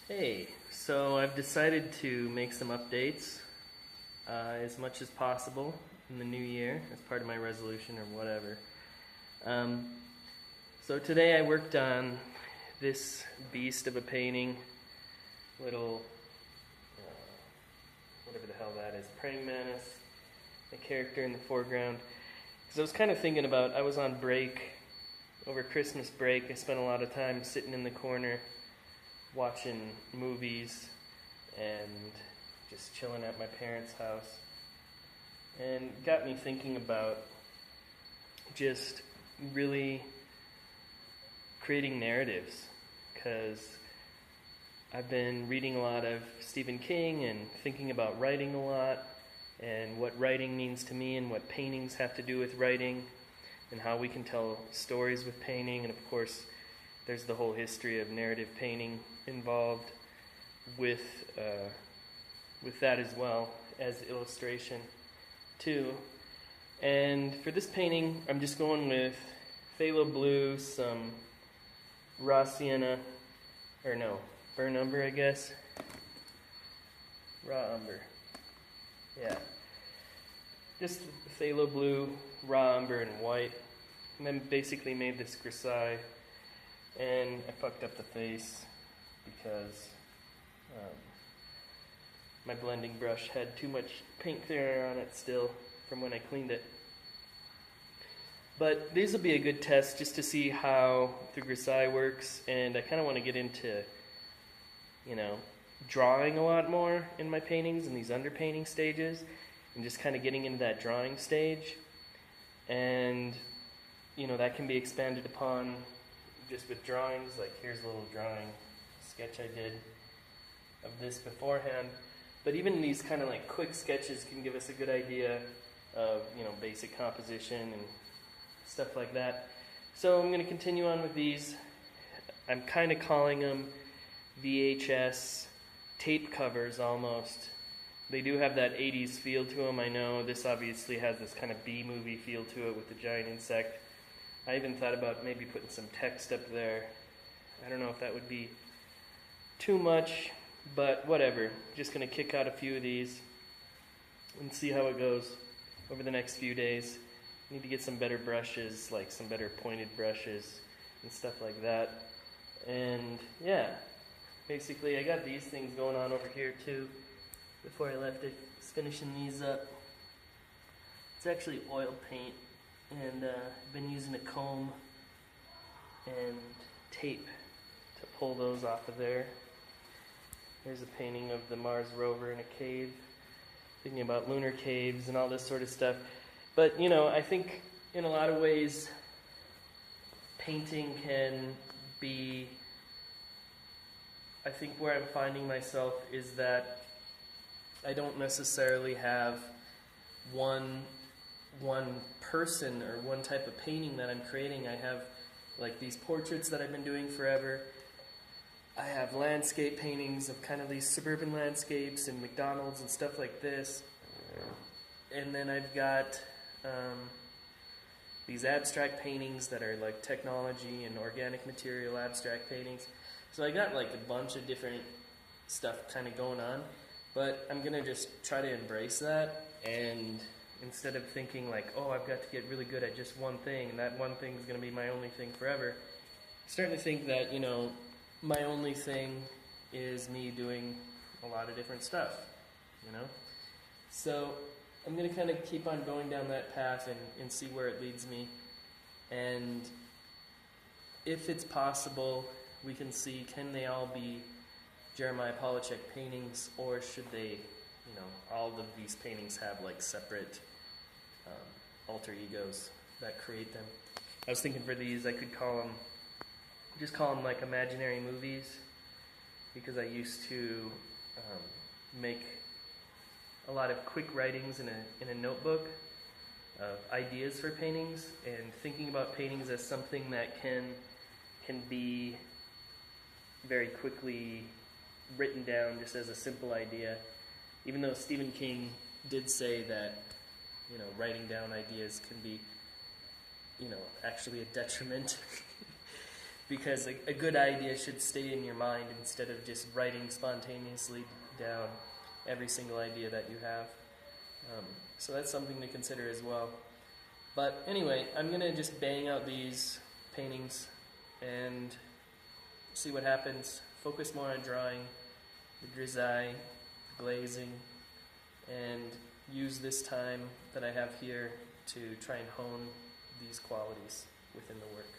Hey, so I've decided to make some updates as much as possible in the new year as part of my resolution or whatever. Um, so today I worked on this beast of a painting, little, whatever the hell that is, praying mantis, a character in the foreground. Because I was kind of thinking about, I was on break, over Christmas break, I spent a lot of time sitting in the corner watching movies and just chilling at my parents' house. And got me thinking about just really creating narratives, because I've been reading a lot of Stephen King and thinking about writing a lot and what writing means to me and what paintings have to do with writing and how we can tell stories with painting. And of course, there's the whole history of narrative painting involved with that as well as illustration too. And for this painting, I'm just going with phthalo blue, some raw sienna, or no, burnt umber, I guess. Raw umber. Yeah. Just phthalo blue, raw umber, and white. And then basically made this grisaille. And I fucked up the face because my blending brush had too much paint thinner on it still from when I cleaned it. But these will be a good test just to see how the grisaille works, and I kind of want to get into, drawing a lot more in my paintings in these underpainting stages, and just kind of getting into that drawing stage. And, that can be expanded upon just with drawings. Like here's a little drawing sketch I did of this beforehand. But even these kind of like quick sketches can give us a good idea of, basic composition and stuff like that. So I'm going to continue on with these. I'm kind of calling them VHS tape covers almost. They do have that 80s feel to them, I know. This obviously has this kind of B-movie feel to it with the giant insect. I even thought about maybe putting some text up there. I don't know if that would be too much, but whatever. Just going to kick out a few of these and see how it goes over the next few days. Need to get some better brushes, like some better pointed brushes and stuff like that. And yeah, basically I got these things going on over here too. Before I left it, just finishing these up. It's actually oil paint, and I've been using a comb and tape to pull those off of there. Here's a painting of the Mars rover in a cave, thinking about lunar caves and all this sort of stuff. But, I think in a lot of ways, painting can be, I think where I'm finding myself is that I don't necessarily have one person or one type of painting that I'm creating. I have like these portraits that I've been doing forever. I have landscape paintings of kind of these suburban landscapes and McDonald's and stuff like this. And then I've got these abstract paintings that are like technology and organic material abstract paintings. So I got like a bunch of different stuff kind of going on, but I'm going to just try to embrace that, and instead of thinking like, oh, I've got to get really good at just one thing, and that one thing is going to be my only thing forever, I'm starting to think that, my only thing is me doing a lot of different stuff, So I'm going to kind of keep on going down that path and see where it leads me. And if it's possible, we can see, can they all be Jeremiah Polachek paintings, or should they, all of these paintings have like separate alter egos that create them? I was thinking for these, I could just call them like imaginary movies, because I used to make a lot of quick writings in a notebook of ideas for paintings, and thinking about paintings as something that can be very quickly written down just as a simple idea. Even though Stephen King did say that, writing down ideas can be, actually a detriment because a good idea should stay in your mind instead of just writing spontaneously down every single idea that you have. So that's something to consider as well. But anyway, I'm going to just bang out these paintings and see what happens. Focus more on drawing, the grisaille, the glazing, and use this time that I have here to try and hone these qualities within the work.